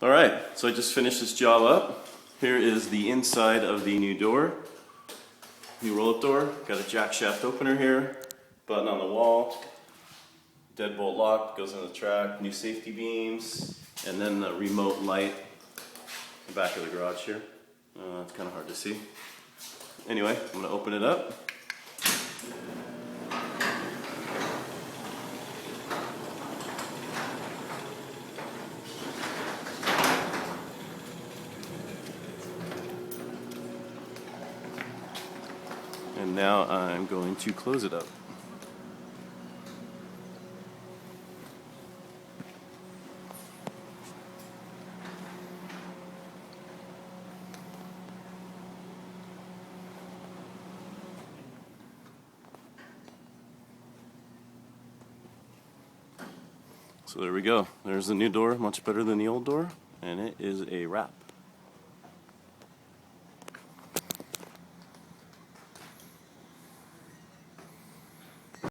Alright, so I just finished this job up. Here is the inside of the new door. New roll-up door. Got a jackshaft opener here, button on the wall, deadbolt lock, goes in the track, new safety beams, and then the remote light in the back of the garage here. It's kind of hard to see. Anyway, I'm going to open it up. And now I'm going to close it up. So there we go. There's the new door, much better than the old door, and it is a wrap.